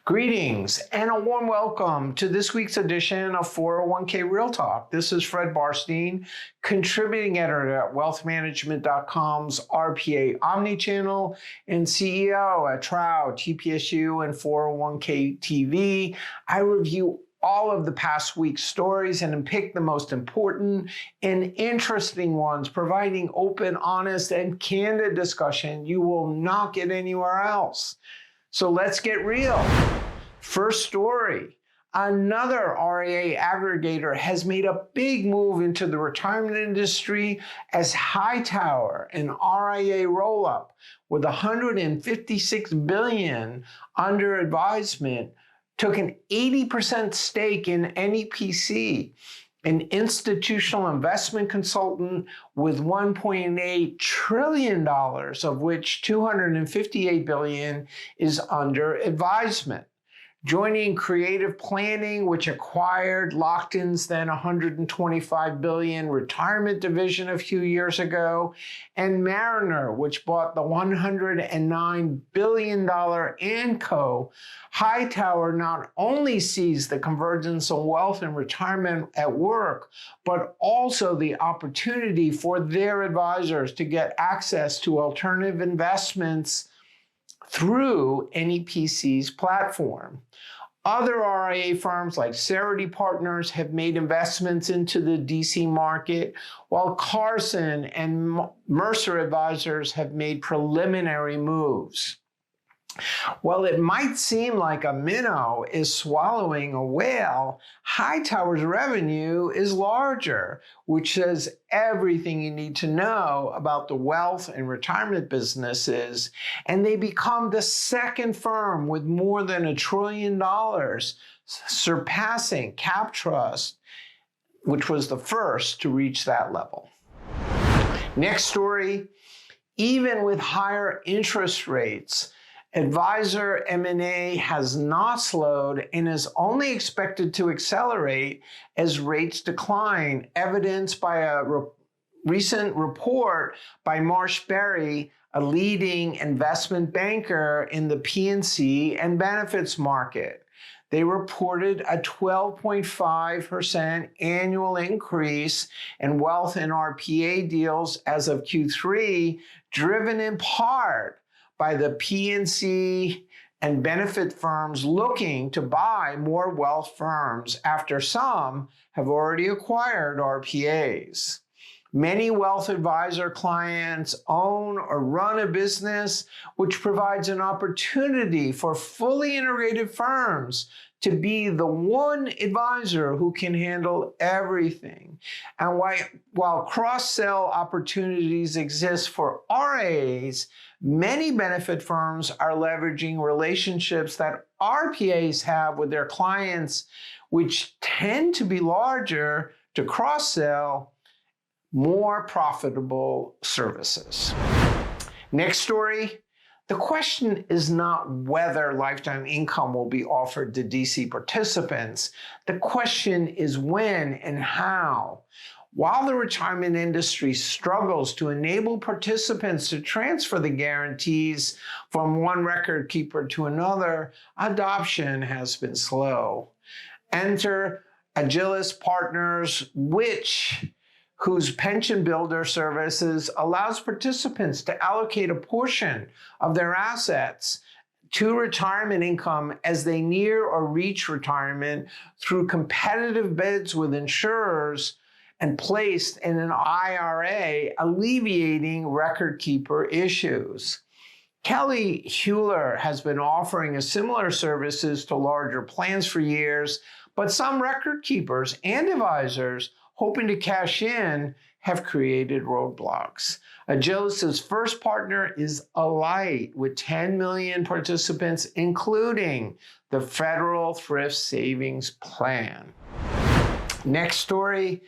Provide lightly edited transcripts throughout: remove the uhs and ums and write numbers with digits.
Greetings and a warm welcome to this week's edition of 401k Real Talk. This is Fred Barstein, contributing editor at wealthmanagement.com's RPA Omnichannel and CEO at Trout, TPSU, and 401k TV. I review all of the past week's stories and pick the most important and interesting ones, providing open, honest, and candid discussion you will not get anywhere else. So let's get real. First story. Another RIA aggregator has made a big move into the retirement industry as Hightower, an RIA roll-up with $156 billion under advisement, took an 80% stake in NEPC, an institutional investment consultant with $1.8 trillion, of which $258 billion is under advisement. Joining Creative Planning, which acquired Lockton's then $125 billion retirement division a few years ago, and Mariner, which bought the $109 billion Anco, Hightower not only sees the convergence of wealth and retirement at work, but also the opportunity for their advisors to get access to alternative investments through NEPC's platform. Other RIA firms like Cerity Partners have made investments into the DC market, while Carson and Mercer Advisors have made preliminary moves. While it might seem like a minnow is swallowing a whale, Hightower's revenue is larger, which says everything you need to know about the wealth and retirement businesses, and they become the second firm with more than $1 trillion, surpassing CapTrust, which was the first to reach that level. Next story, even with higher interest rates, advisor M&A has not slowed and is only expected to accelerate as rates decline, evidenced by a recent report by Marsh Berry, a leading investment banker in the P&C and benefits market. They reported a 12.5% annual increase in wealth and RPA deals as of Q3, driven in part by the P&C and benefit firms looking to buy more wealth firms after some have already acquired RPAs. Many wealth advisor clients own or run a business which provides an opportunity for fully integrated firms to be the one advisor who can handle everything. And while cross-sell opportunities exist for RIAs, many benefit firms are leveraging relationships that RPAs have with their clients, which tend to be larger, to cross-sell more profitable services. Next story. The question is not whether lifetime income will be offered to DC participants. The question is when and how. While the retirement industry struggles to enable participants to transfer the guarantees from one record keeper to another, adoption has been slow. Enter Agilis Partners, whose pension builder services allows participants to allocate a portion of their assets to retirement income as they near or reach retirement through competitive bids with insurers and placed in an IRA, alleviating record keeper issues. Kelly Hewler has been offering similar services to larger plans for years, but some record keepers and advisors hoping to cash in have created roadblocks. Agilis' first partner is Alight, with 10 million participants, including the Federal Thrift Savings Plan. Next story.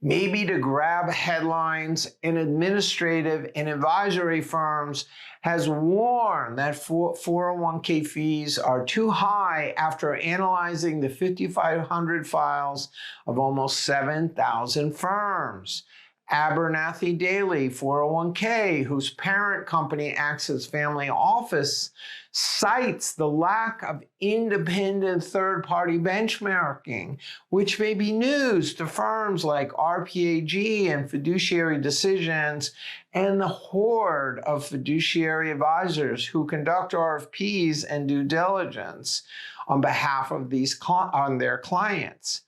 Maybe to grab headlines, an administrative and advisory firms has warned that 401k fees are too high after analyzing the 5,500 files of almost 7,000 firms. Abernathy Daily 401k, whose parent company acts as family office, cites the lack of independent third-party benchmarking, which may be news to firms like RPAG and Fiduciary Decisions and the horde of fiduciary advisors who conduct RFPs and due diligence on behalf of their clients.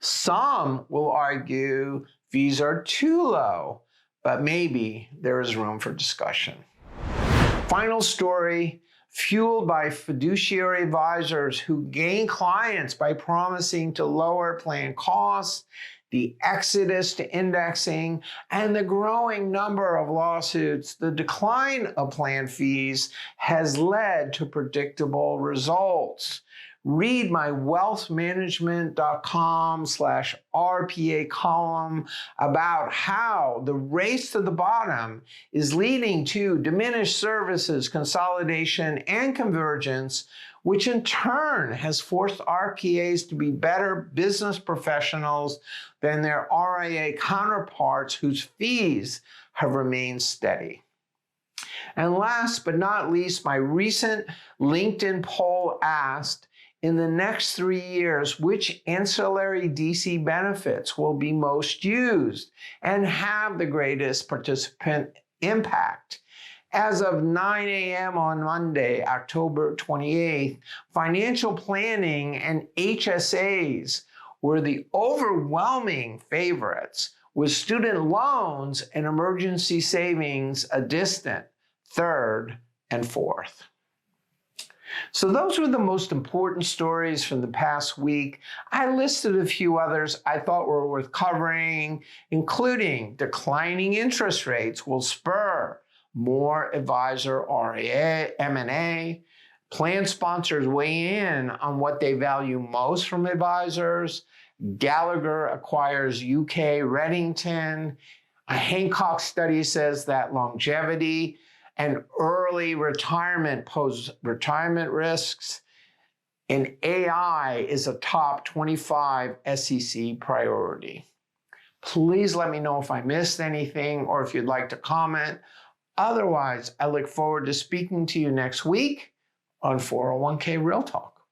Some will argue fees are too low, but maybe there is room for discussion. Final story, fueled by fiduciary advisors who gain clients by promising to lower plan costs, the exodus to indexing, and the growing number of lawsuits, the decline of plan fees has led to predictable results. Read my wealthmanagement.com/RPA column about how the race to the bottom is leading to diminished services, consolidation, and convergence, which in turn has forced RPAs to be better business professionals than their RIA counterparts whose fees have remained steady. And last but not least, my recent LinkedIn poll asked, in the next 3 years, which ancillary DC benefits will be most used and have the greatest participant impact? As of 9 a.m. on Monday, October 28th, financial planning and HSAs were the overwhelming favorites, with student loans and emergency savings a distant third and fourth. So those were the most important stories from the past week. I listed a few others I thought were worth covering, including declining interest rates will spur more advisor RIA M&A, plan sponsors weigh in on what they value most from advisors, Gallagher acquires UK Redington, a Hancock study says that longevity and early retirement pose retirement risks, and AI is a top 25 SEC priority. Please let me know if I missed anything or if you'd like to comment. Otherwise, I look forward to speaking to you next week on 401k Real Talk.